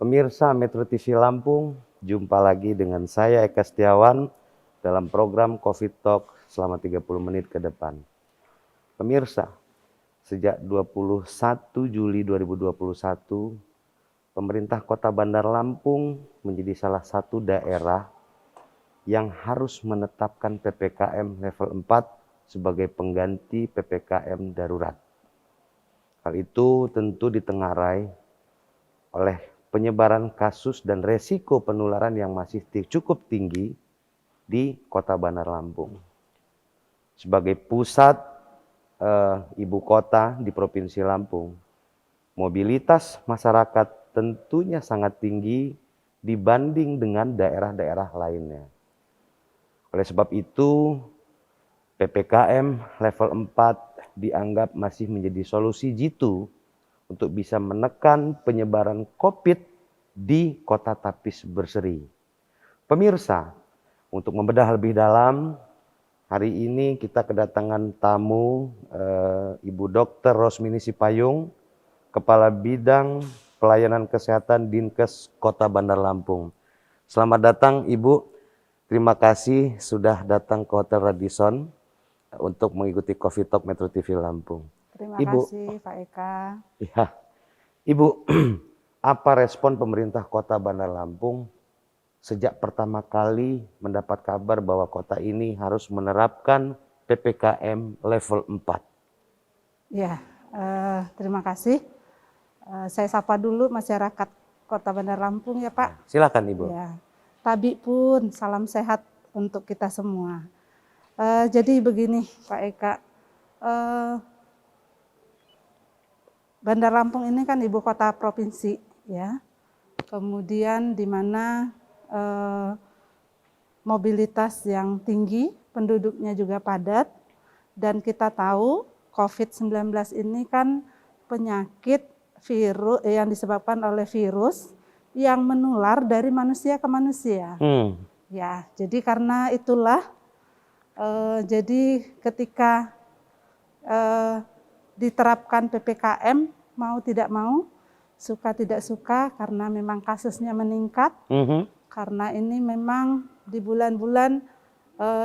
Pemirsa Metro TV Lampung, jumpa lagi dengan saya Eka Setiawan dalam program Covid Talk selama 30 menit ke depan. Pemirsa, sejak 21 Juli 2021, pemerintah Kota Bandar Lampung menjadi salah satu daerah yang harus menetapkan PPKM level 4 sebagai pengganti PPKM darurat. Hal itu tentu ditengarai oleh penyebaran kasus dan resiko penularan yang masih cukup tinggi di Kota Bandar Lampung. Sebagai pusat ibu kota di Provinsi Lampung, mobilitas masyarakat tentunya sangat tinggi dibanding dengan daerah-daerah lainnya. Oleh sebab itu, PPKM level 4 dianggap masih menjadi solusi jitu untuk bisa menekan penyebaran COVID di Kota Tapis Berseri. Pemirsa, untuk membedah lebih dalam, hari ini kita kedatangan tamu Ibu Dr. Rosmini Sipayung, Kepala Bidang Pelayanan Kesehatan Dinkes Kota Bandar Lampung. Selamat datang Ibu, terima kasih sudah datang ke Hotel Radisson untuk mengikuti Covid Talk Metro TV Lampung. Terima Ibu, kasih Pak Eka. Ya, Ibu, apa respon pemerintah Kota Bandar Lampung sejak pertama kali mendapat kabar bahwa kota ini harus menerapkan PPKM level 4? Ya, terima kasih. Saya sapa dulu masyarakat Kota Bandar Lampung ya Pak. Silakan Ibu. Ya, Tabi pun salam sehat untuk kita semua. Jadi begini Pak Eka, Bandar Lampung ini kan ibu kota provinsi ya. Kemudian di mana mobilitas yang tinggi, penduduknya juga padat, dan kita tahu COVID-19 ini kan penyakit virus yang disebabkan oleh virus yang menular dari manusia ke manusia. Ya, jadi karena itulah jadi ketika diterapkan PPKM, mau tidak mau, suka tidak suka, karena memang kasusnya meningkat, karena ini memang di bulan-bulan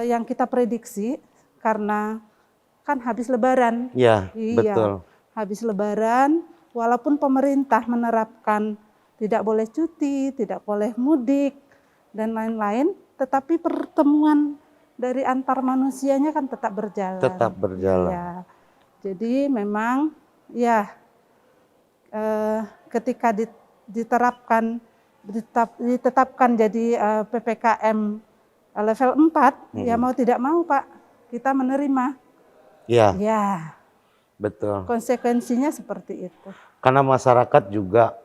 yang kita prediksi, karena kan habis Lebaran. Ya, iya, betul. Habis Lebaran, walaupun pemerintah menerapkan tidak boleh cuti, tidak boleh mudik, dan lain-lain, tetapi pertemuan dari antar manusianya kan tetap berjalan. Tetap berjalan. Iya. Jadi memang ya ketika ditetapkan jadi PPKM level 4, ya mau tidak mau Pak, kita menerima. Ya, Ya, betul. konsekuensinya seperti itu. Karena masyarakat juga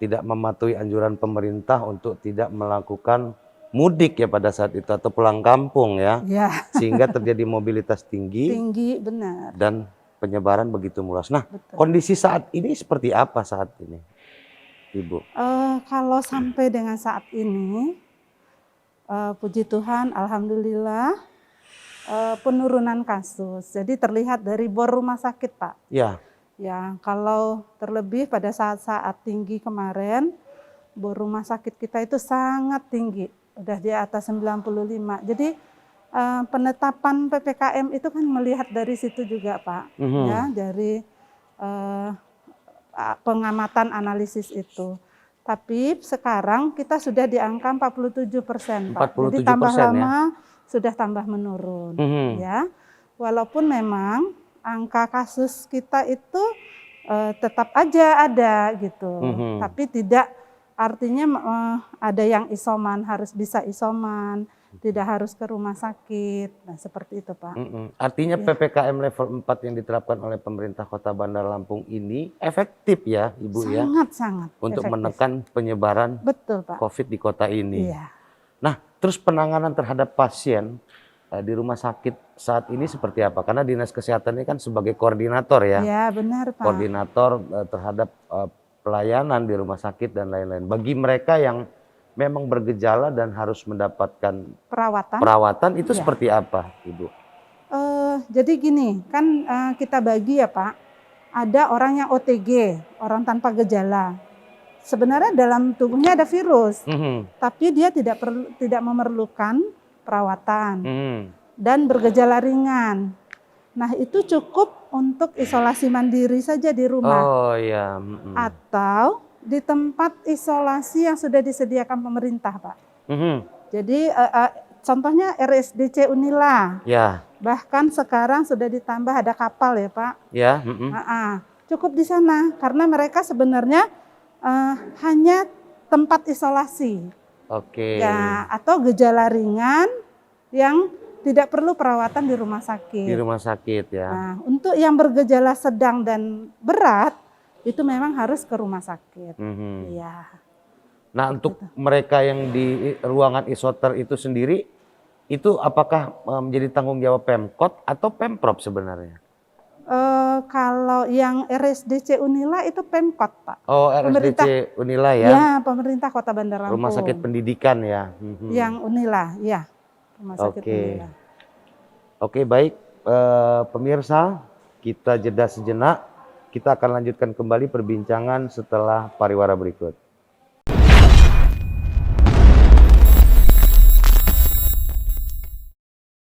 tidak mematuhi anjuran pemerintah untuk tidak melakukan mudik ya pada saat itu atau pulang kampung ya. Ya, Sehingga terjadi mobilitas tinggi benar. dan penyebaran begitu meluas. Nah, Betul. kondisi saat ini seperti apa saat ini, Ibu? Kalau sampai dengan saat ini, puji Tuhan, alhamdulillah penurunan kasus. Jadi terlihat dari bor rumah sakit, Pak. Ya. Ya, kalau terlebih pada saat-saat tinggi kemarin, bor rumah sakit kita itu sangat tinggi, udah di atas 95. Jadi penetapan PPKM itu kan melihat dari situ juga Pak, ya, dari pengamatan analisis itu. Tapi sekarang kita sudah di angka 47%, Pak. 47%, jadi tambah lama ya? Sudah tambah menurun, ya. Walaupun memang angka kasus kita itu tetap aja ada gitu, tapi tidak artinya ada yang isoman harus bisa isoman, tidak harus ke rumah sakit. Nah, seperti itu, Pak. Artinya PPKM level 4 yang diterapkan oleh pemerintah Kota Bandar Lampung ini efektif ya, Ibu ya? Sangat untuk efektif. menekan penyebaran Betul, Pak. COVID di kota ini. Iya. Nah, terus penanganan terhadap pasien di rumah sakit saat ini seperti apa? Karena Dinas Kesehatan ini kan sebagai koordinator ya. Iya, benar, Pak. Koordinator terhadap pelayanan di rumah sakit dan lain-lain. Bagi mereka yang memang bergejala dan harus mendapatkan perawatan itu seperti apa, Ibu? Jadi gini, kan kita bagi ya Pak, ada orang yang OTG, orang tanpa gejala. sebenarnya dalam tubuhnya ada virus, Mhm. tapi dia tidak memerlukan perawatan Mhm. dan bergejala ringan. Nah, itu cukup untuk isolasi mandiri saja di rumah Oh ya. Mhm. atau di tempat isolasi yang sudah disediakan pemerintah, Pak. Mhm. Jadi contohnya RSDC Unila. Ya. Bahkan sekarang sudah ditambah ada kapal ya, Pak. Ya. Mhm. Cukup di sana karena mereka sebenarnya hanya tempat isolasi. Oke. Ya, atau gejala ringan yang tidak perlu perawatan di rumah sakit. Di rumah sakit ya. Nah, untuk yang bergejala sedang dan berat itu memang harus ke rumah sakit. Iya. Nah, untuk mereka yang di ruangan isoter itu sendiri, itu apakah menjadi tanggung jawab Pemkot atau Pemprov sebenarnya? Kalau yang RSDC Unila itu Pemkot, Pak. Oh, RSDC Unila ya? Ya, pemerintah Kota Bandar Lampung. Rumah sakit pendidikan ya? Yang Unila, ya. Rumah sakit Unila. Oke, baik. Pemirsa, kita jeda sejenak. Kita akan lanjutkan kembali perbincangan setelah pariwara berikut.